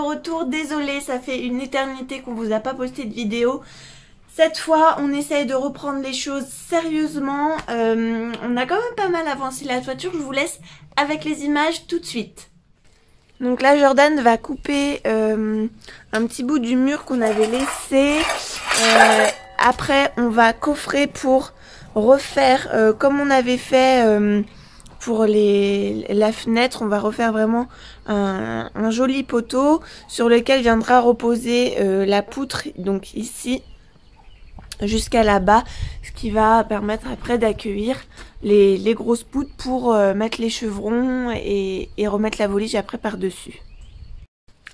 retour. Désolée, ça fait une éternité qu'on vous a pas posté de vidéo. Cette fois, on essaye de reprendre les choses sérieusement. On a quand même pas mal avancé la toiture. Je vous laisse avec les images tout de suite. Donc là, Jordan va couper un petit bout du mur qu'on avait laissé. Après, on va coffrer pour refaire comme on avait fait pour la fenêtre. On va refaire vraiment un joli poteau sur lequel viendra reposer la poutre. Donc ici jusqu'à là-bas, ce qui va permettre après d'accueillir les grosses poutres pour mettre les chevrons et remettre la volige après par-dessus.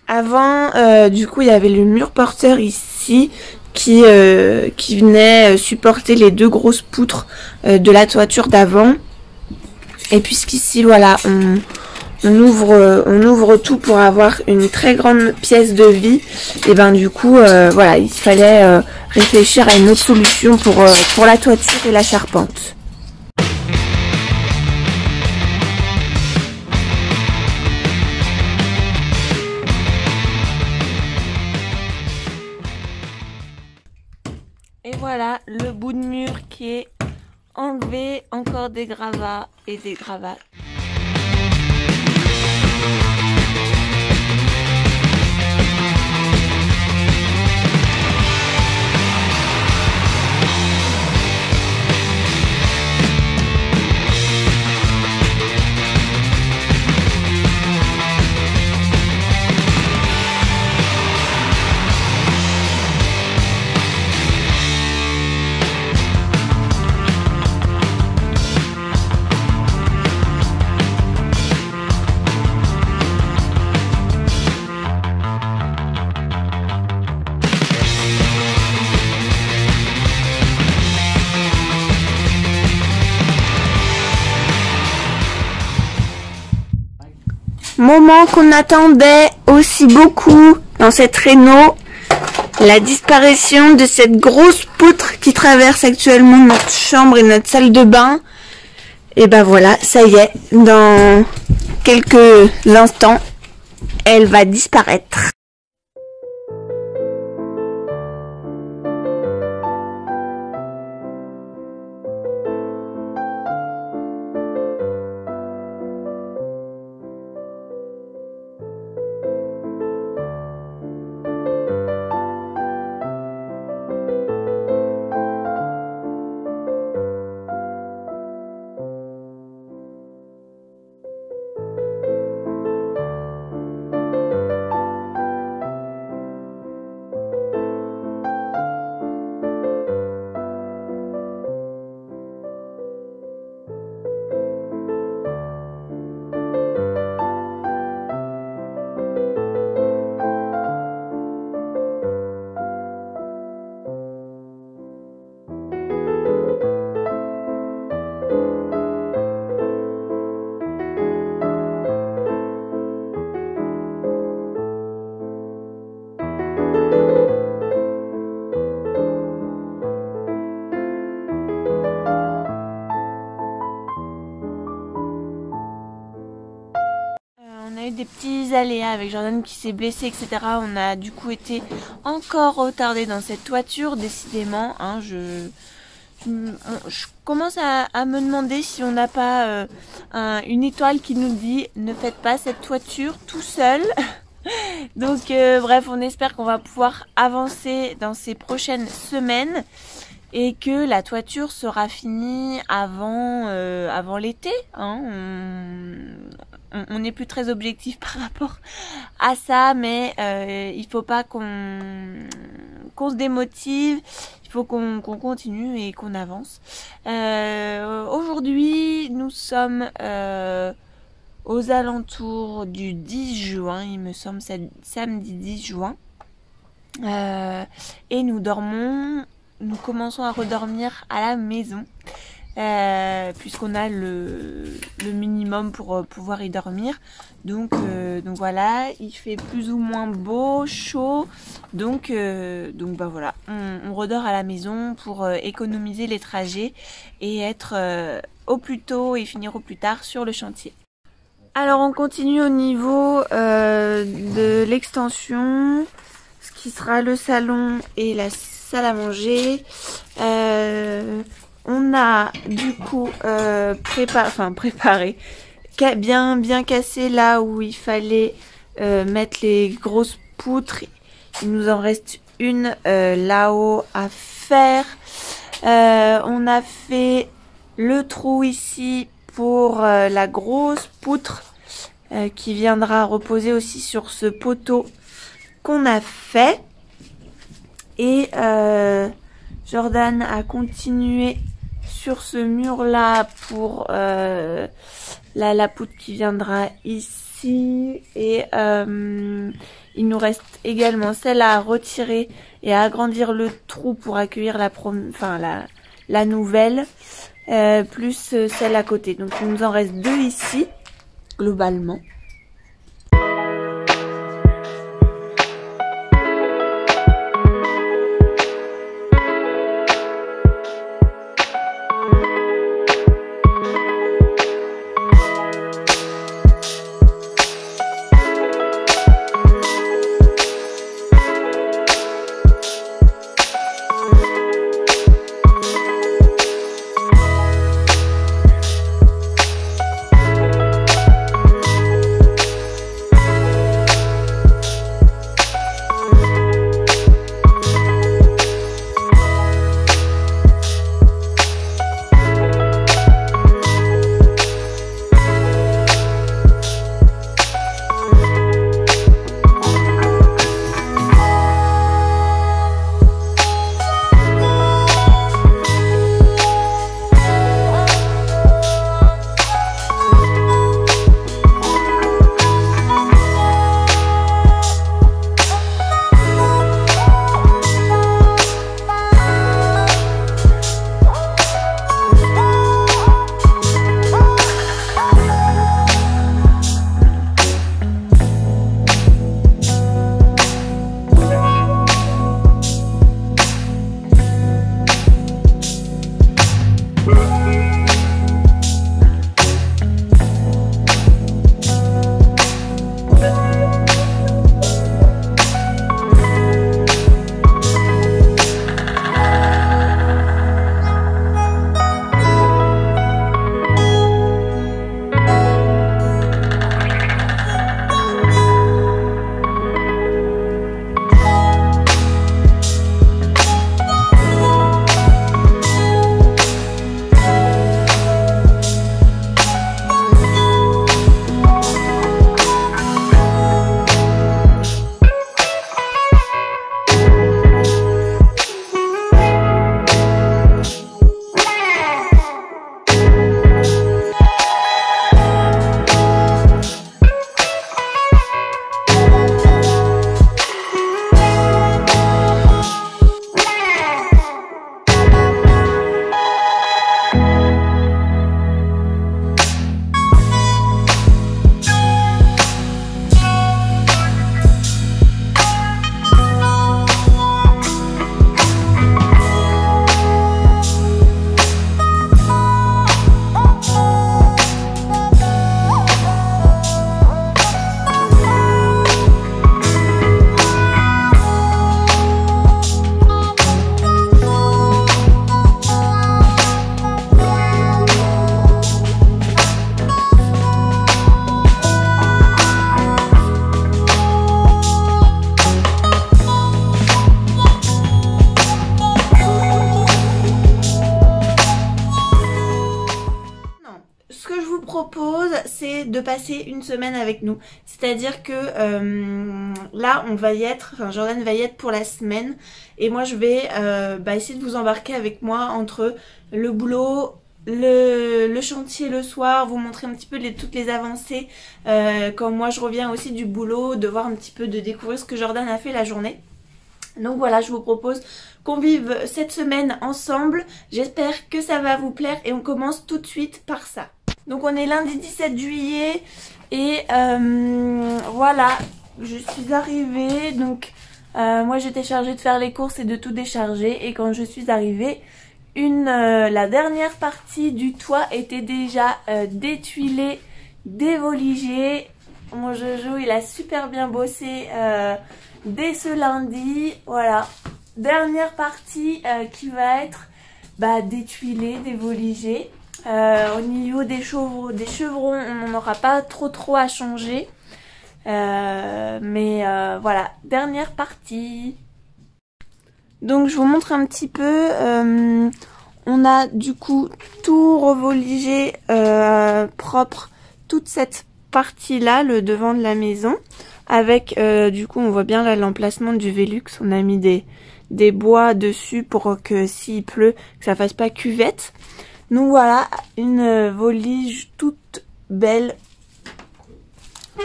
Avant, du coup, il y avait le mur porteur ici qui venait supporter les deux grosses poutres de la toiture d'avant. Et puisqu'ici, voilà, on ouvre tout pour avoir une très grande pièce de vie. Et ben du coup, voilà, il fallait réfléchir à une autre solution pour la toiture et la charpente. Et voilà le bout de mur qui est enlevé, encore des gravats et des gravats. Moment qu'on attendait aussi beaucoup dans cette réno, la disparition de cette grosse poutre qui traverse actuellement notre chambre et notre salle de bain. Et ben voilà, ça y est, dans quelques instants, elle va disparaître. Des petits aléas avec Jordan qui s'est blessé, etc. On a du coup été encore retardé dans cette toiture, décidément. Hein, je commence à me demander si on n'a pas une étoile qui nous dit ne faites pas cette toiture tout seul. Donc bref, on espère qu'on va pouvoir avancer dans ces prochaines semaines et que la toiture sera finie avant l'été. Hein. On n'est plus très objectif par rapport à ça, mais il faut pas qu'on se démotive, il faut qu'on continue et qu'on avance. Aujourd'hui, nous sommes aux alentours du 10 juin, il me semble, c'est samedi 10 juin. Et nous commençons à redormir à la maison. Puisqu'on a le minimum pour pouvoir y dormir, donc voilà, il fait plus ou moins beau, chaud, donc bah voilà, on redort à la maison pour économiser les trajets et être au plus tôt et finir au plus tard sur le chantier. Alors on continue au niveau de l'extension, ce qui sera le salon et la salle à manger. On a du coup préparé, bien cassé là où il fallait mettre les grosses poutres. Il nous en reste une là-haut à faire. On a fait le trou ici pour la grosse poutre qui viendra reposer aussi sur ce poteau qu'on a fait. Et Jordan a continué sur ce mur là pour la poutre qui viendra ici. Et il nous reste également celle à retirer et à agrandir le trou pour accueillir la nouvelle. Plus celle à côté. Donc il nous en reste 2 ici, globalement. c'est de passer une semaine avec nous. C'est-à-dire que là, on va y être, enfin Jordan va y être pour la semaine. Et moi, je vais essayer de vous embarquer avec moi entre le boulot, le chantier le soir, vous montrer un petit peu toutes les avancées. Quand moi, je reviens aussi du boulot, de voir un petit peu, de découvrir ce que Jordan a fait la journée. Donc voilà, je vous propose qu'on vive cette semaine ensemble. J'espère que ça va vous plaire et on commence tout de suite par ça. Donc on est lundi 17 juillet et voilà, je suis arrivée. Donc moi j'étais chargée de faire les courses et de tout décharger. Et quand je suis arrivée, la dernière partie du toit était déjà détuilée des voligés. Mon Jojo, il a super bien bossé dès ce lundi. Voilà, dernière partie qui va être des tuilés, des voligés. Au niveau des chevrons, on n'en aura pas trop à changer. Mais voilà, dernière partie. Donc je vous montre un petit peu. On a du coup tout revoligé propre, toute cette partie là, le devant de la maison. Avec du coup on voit bien là l'emplacement du Velux. On a mis des bois dessus pour que s'il pleut, que ça fasse pas cuvette. Donc voilà, une volige toute belle,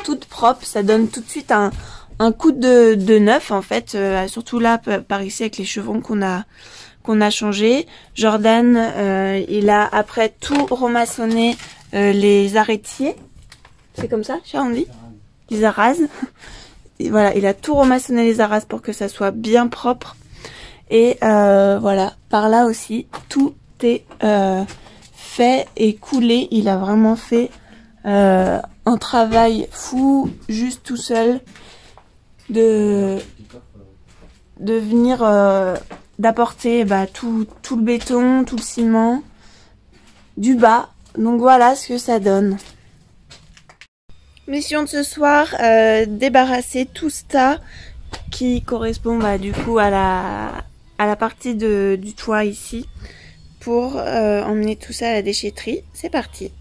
toute propre. Ça donne tout de suite un coup de neuf en fait, surtout là par ici avec les chevrons qu'on a changé. Jordan il a après tout remaçonné les arrêtiers. C'est comme ça, on dit les arrases. Et voilà, il a tout remaçonné les arrases pour que ça soit bien propre. Et voilà, par là aussi, tout est fait et coulé. Il a vraiment fait un travail fou, juste tout seul, de venir d'apporter tout le béton, tout le ciment du bas. Donc voilà ce que ça donne. Mission de ce soir, débarrasser tout ce tas qui correspond du coup à la partie du toit ici pour emmener tout ça à la déchetterie. C'est parti.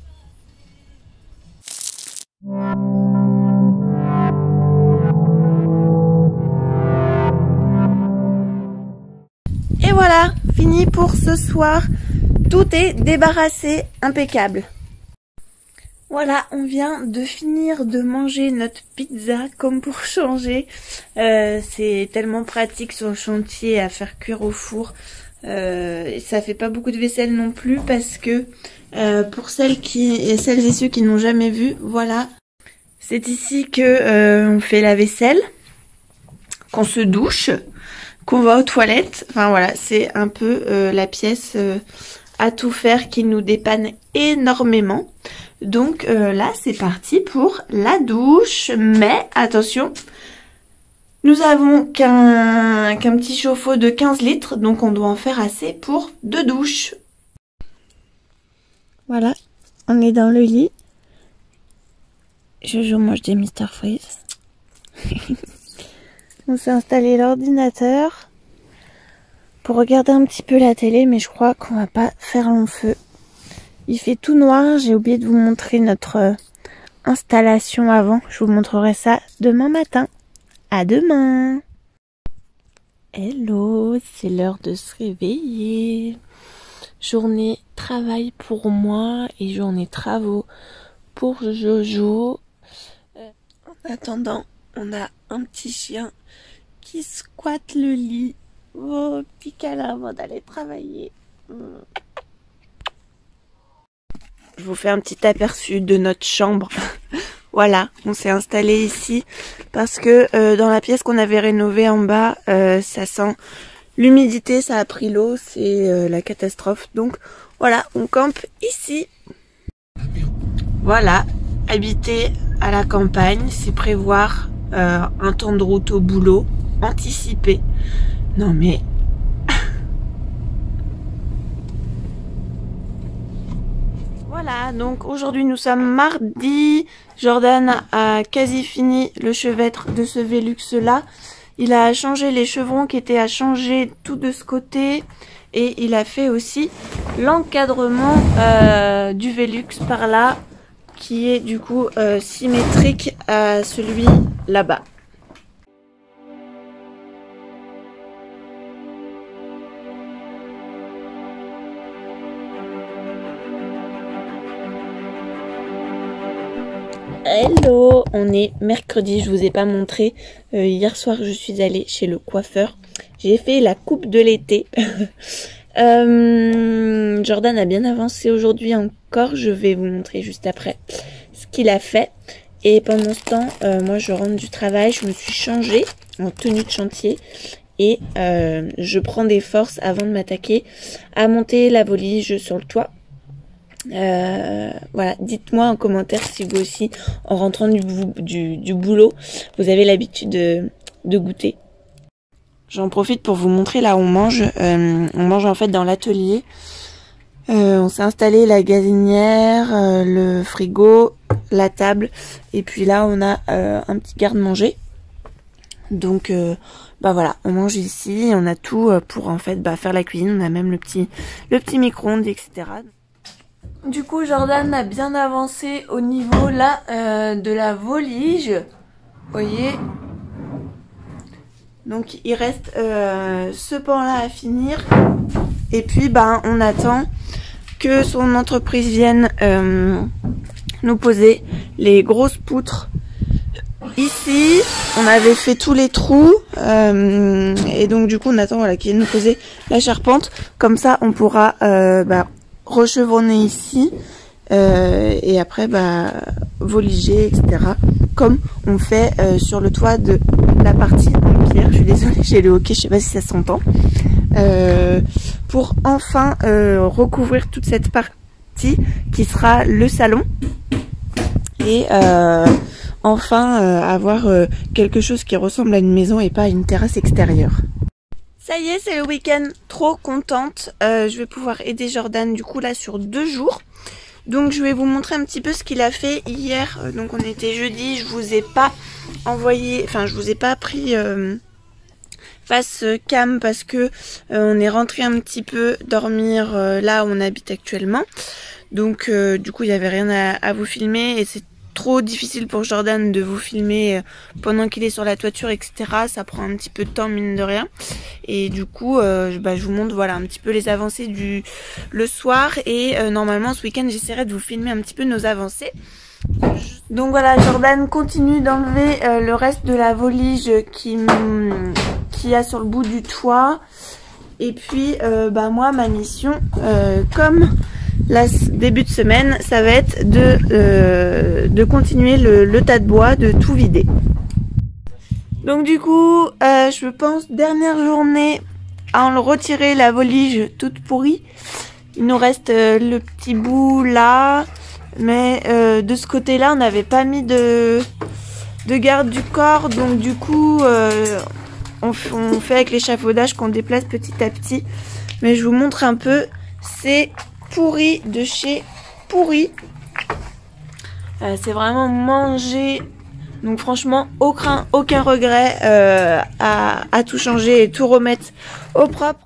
Et voilà, fini pour ce soir. Tout est débarrassé, impeccable. Voilà, on vient de finir de manger notre pizza comme pour changer. C'est tellement pratique sur le chantier à faire cuire au four. Ça fait pas beaucoup de vaisselle non plus parce que pour celles et ceux qui n'ont jamais vu, voilà. C'est ici que on fait la vaisselle, qu'on se douche, qu'on va aux toilettes. Enfin voilà, c'est un peu la pièce à tout faire qui nous dépanne énormément. Donc là c'est parti pour la douche, mais attention, nous avons qu'un petit chauffe-eau de 15 litres, donc on doit en faire assez pour 2 douches. Voilà, on est dans le lit. Jojo mange des Mr Freeze. On s'est installé l'ordinateur pour regarder un petit peu la télé, mais je crois qu'on va pas faire long feu. Il fait tout noir, j'ai oublié de vous montrer notre installation avant. Je vous montrerai ça demain matin. À demain! Hello, c'est l'heure de se réveiller. Journée travail pour moi et journée travaux pour Jojo. En attendant, on a un petit chien qui squatte le lit. Oh, petit câlin avant d'aller travailler. Je vous fais un petit aperçu de notre chambre. Voilà, on s'est installé ici parce que dans la pièce qu'on avait rénovée en bas, ça sent l'humidité, ça a pris l'eau, c'est la catastrophe. Donc voilà, on campe ici. Voilà, habiter à la campagne, c'est prévoir un temps de route au boulot, anticiper. Non mais... Voilà, donc aujourd'hui nous sommes mardi. Jordan a quasi fini le chevêtre de ce Velux là. Il a changé les chevrons qui étaient à changer tout de ce côté. Et il a fait aussi l'encadrement du Velux par là, qui est du coup symétrique à celui là-bas. Hello, on est mercredi, je vous ai pas montré. Hier soir, je suis allée chez le coiffeur. J'ai fait la coupe de l'été. Jordan a bien avancé aujourd'hui encore. Je vais vous montrer juste après ce qu'il a fait. Et pendant ce temps, moi je rentre du travail. Je me suis changée en tenue de chantier. Et je prends des forces avant de m'attaquer à monter la volige sur le toit. Voilà, dites-moi en commentaire si vous aussi, en rentrant du boulot, vous avez l'habitude de goûter. J'en profite pour vous montrer là où on mange. On mange en fait dans l'atelier. On s'est installé la gazinière, le frigo, la table, et puis là on a un petit garde-manger. Donc bah voilà, on mange ici, on a tout pour en fait faire la cuisine. On a même le petit micro-ondes, etc. Du coup, Jordan a bien avancé au niveau là de la volige. Vous voyez. Donc il reste ce pan là à finir. Et puis on attend que son entreprise vienne nous poser les grosses poutres. Ici, on avait fait tous les trous et donc du coup on attend qu'il vienne nous poser la charpente. Comme ça on pourra rechevronner ici et après voliger, etc. Comme on fait sur le toit de la partie en pierre. Je suis désolée, j'ai le hoquet, je sais pas si ça s'entend. Pour enfin recouvrir toute cette partie qui sera le salon et enfin avoir quelque chose qui ressemble à une maison et pas à une terrasse extérieure. Ça y est, c'est le week-end, trop contente. Je vais pouvoir aider Jordan du coup là sur 2 jours. Donc je vais vous montrer un petit peu ce qu'il a fait hier. Donc on était jeudi, je vous ai pas envoyé, enfin je vous ai pas pris face cam parce que on est rentré un petit peu dormir là où on habite actuellement. Donc du coup il n'y avait rien à vous filmer et c'est trop difficile pour Jordan de vous filmer pendant qu'il est sur la toiture, etc. Ça prend un petit peu de temps mine de rien. Et du coup je vous montre voilà un petit peu les avancées le soir et normalement ce week-end j'essaierai de vous filmer un petit peu nos avancées. Donc voilà, Jordan continue d'enlever le reste de la volige qu'il y a sur le bout du toit. Et puis moi ma mission comme début de semaine, ça va être de continuer le tas de bois, de tout vider. Donc du coup, je pense dernière journée à en retirer la volige toute pourrie. Il nous reste le petit bout là, mais de ce côté-là, on n'avait pas mis de garde du corps, donc du coup, on fait avec l'échafaudage qu'on déplace petit à petit. Mais je vous montre un peu, c'est pourri de chez pourri. C'est vraiment manger. Donc franchement aucun regret à tout changer et tout remettre au propre.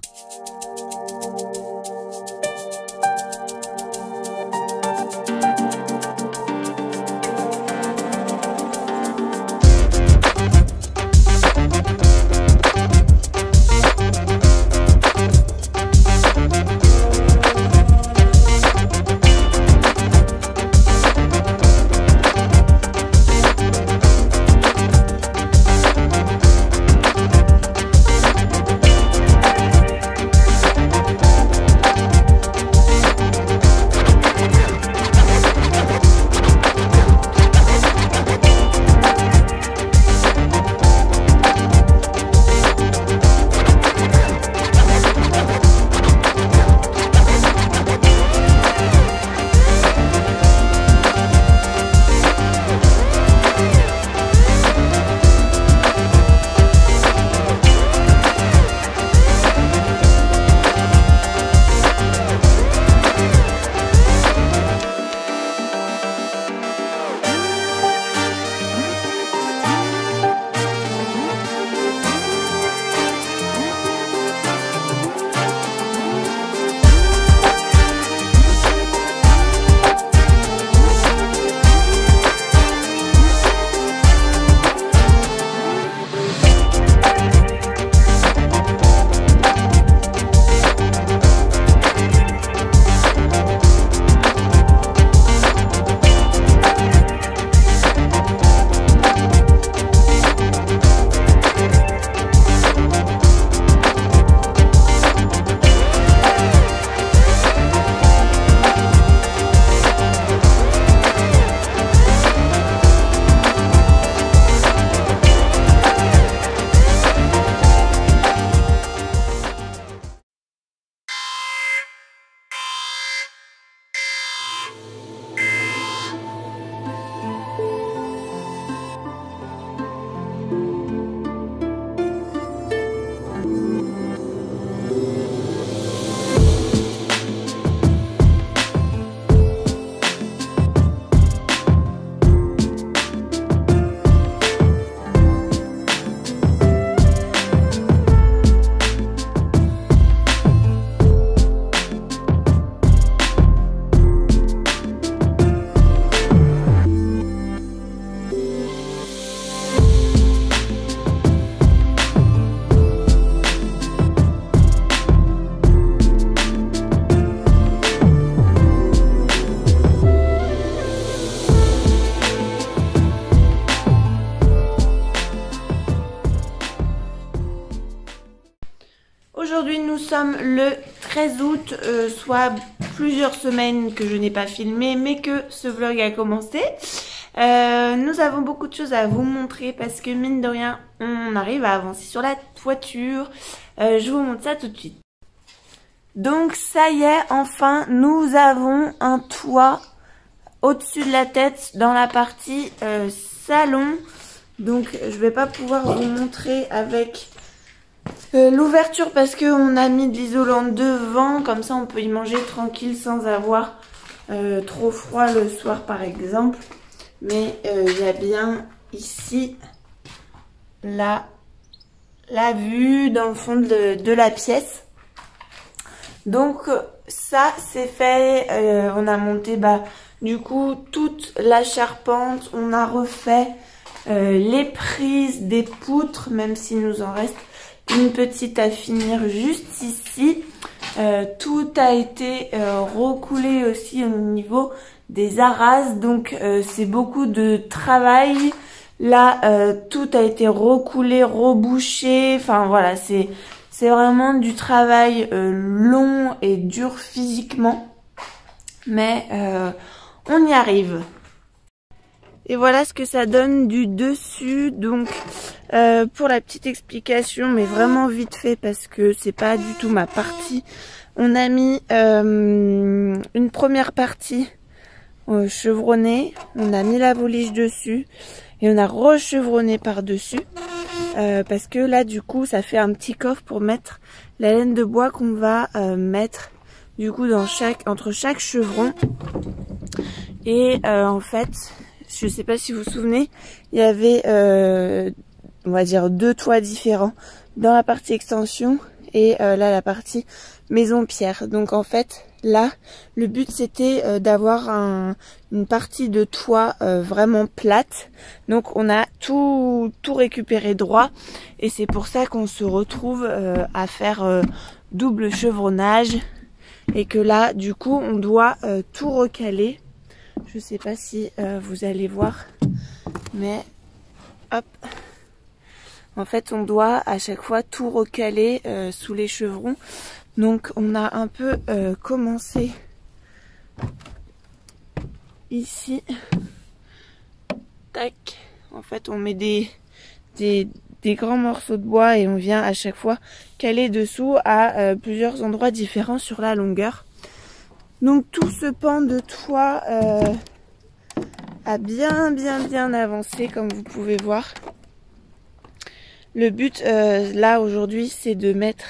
le 13 août, soit plusieurs semaines que je n'ai pas filmé, mais que ce vlog a commencé. Nous avons beaucoup de choses à vous montrer parce que mine de rien, on arrive à avancer sur la toiture. Je vous montre ça tout de suite. Donc ça y est, enfin, nous avons un toit au-dessus de la tête dans la partie salon. Donc je vais pas pouvoir vous montrer avec l'ouverture parce qu'on a mis de l'isolant devant. Comme ça on peut y manger tranquille sans avoir trop froid le soir par exemple. Mais il y a bien ici la vue dans le fond de la pièce. Donc ça c'est fait, on a monté du coup toute la charpente, on a refait les prises des poutres, même s'il nous en reste une petite à finir juste ici. Tout a été recoulé aussi au niveau des arrases, donc c'est beaucoup de travail. Là tout a été recoulé, rebouché, enfin voilà, c'est vraiment du travail long et dur physiquement, mais on y arrive. Et voilà ce que ça donne du dessus. Donc pour la petite explication, mais vraiment vite fait parce que c'est pas du tout ma partie, on a mis une première partie chevronnée, on a mis la vouliche dessus et on a rechevronné par dessus. Parce que là du coup ça fait un petit coffre pour mettre la laine de bois qu'on va mettre du coup dans entre chaque chevron. Et en fait, je sais pas si vous vous souvenez, il y avait on va dire 2 toits différents dans la partie extension et là la partie maison pierre. Donc en fait là le but c'était d'avoir une partie de toit vraiment plate. Donc on a tout récupéré droit et c'est pour ça qu'on se retrouve à faire double chevronnage et que là du coup on doit tout recaler. Je sais pas si vous allez voir, mais hop, en fait on doit à chaque fois tout recaler sous les chevrons. Donc on a un peu commencé ici, tac, en fait on met des grands morceaux de bois et on vient à chaque fois caler dessous à plusieurs endroits différents sur la longueur. Donc tout ce pan de toit a bien avancé comme vous pouvez voir. Le but là aujourd'hui c'est de mettre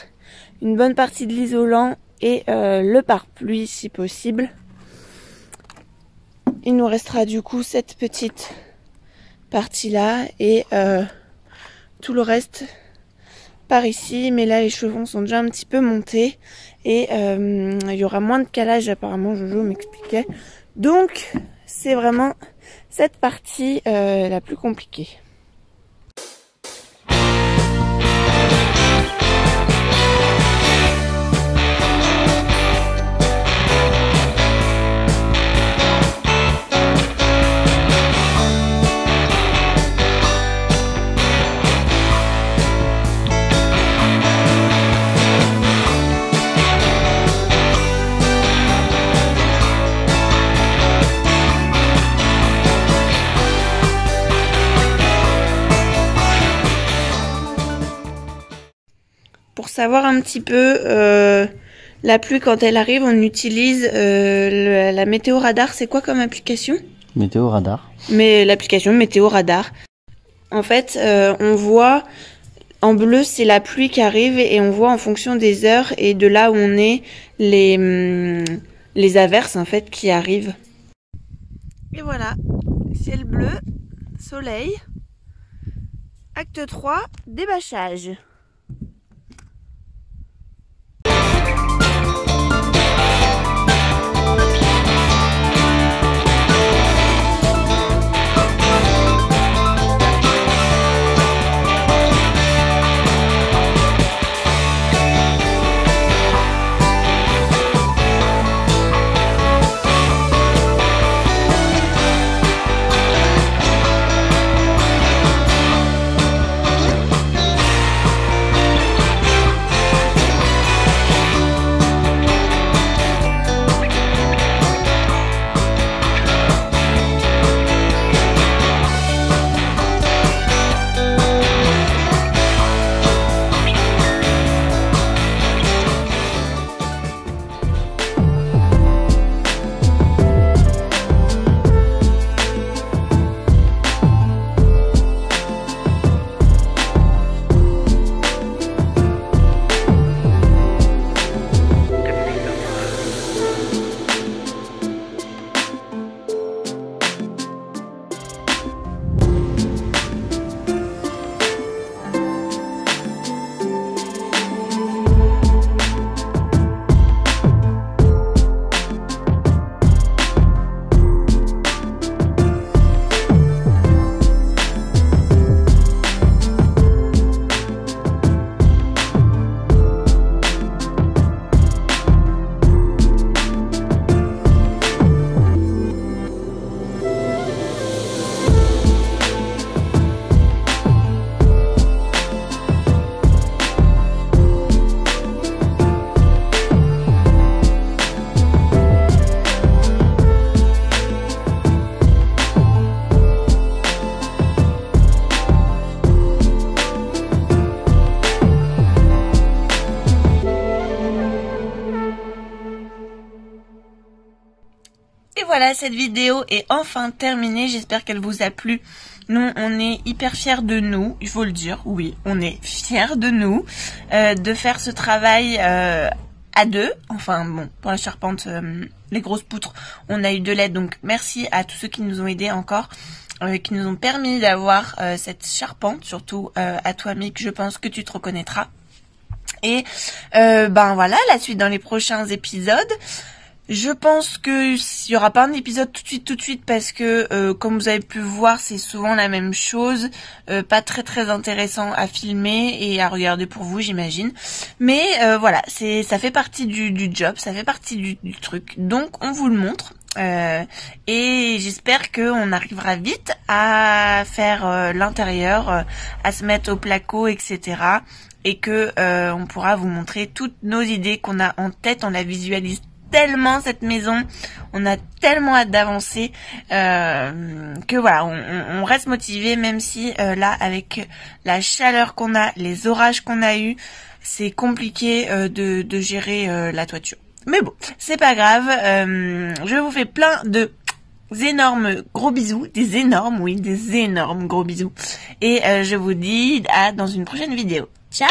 une bonne partie de l'isolant et le pare-pluie si possible. Il nous restera du coup cette petite partie là et tout le reste par ici. Mais là les chevrons sont déjà un petit peu montés et il y aura moins de calage apparemment, Jojo m'expliquait. Donc c'est vraiment cette partie la plus compliquée. Pour savoir un petit peu la pluie quand elle arrive, on utilise la météo radar. C'est quoi comme application? Météo radar. Mais l'application météo radar. En fait, on voit en bleu c'est la pluie qui arrive et on voit en fonction des heures et de là où on est les averses en fait qui arrivent. Et voilà, ciel bleu, soleil. Acte 3, débâchage. voilà, cette vidéo est enfin terminée. J'espère qu'elle vous a plu. Nous, on est hyper fiers de nous, il faut le dire. Oui, on est fiers de nous, de faire ce travail à deux. Enfin bon, pour la charpente, les grosses poutres, on a eu de l'aide. Donc merci à tous ceux qui nous ont aidés encore, qui nous ont permis d'avoir cette charpente. Surtout à toi, Mick, je pense que tu te reconnaîtras. Et ben voilà, la suite dans les prochains épisodes. Je pense que il y aura pas un épisode tout de suite parce que comme vous avez pu voir, c'est souvent la même chose, pas très intéressant à filmer et à regarder pour vous, j'imagine. Mais voilà, ça fait partie du job, ça fait partie du truc. Donc on vous le montre. Et j'espère qu'on arrivera vite à faire l'intérieur, à se mettre au placo, etc. Et que on pourra vous montrer toutes nos idées qu'on a en tête. On la visualise tellement cette maison, on a tellement hâte d'avancer que voilà, on reste motivé, même si là avec la chaleur qu'on a, les orages qu'on a eu, c'est compliqué de gérer la toiture. Mais bon, c'est pas grave. Je vous fais plein de énormes gros bisous, des énormes gros bisous, et je vous dis à dans une prochaine vidéo. Ciao.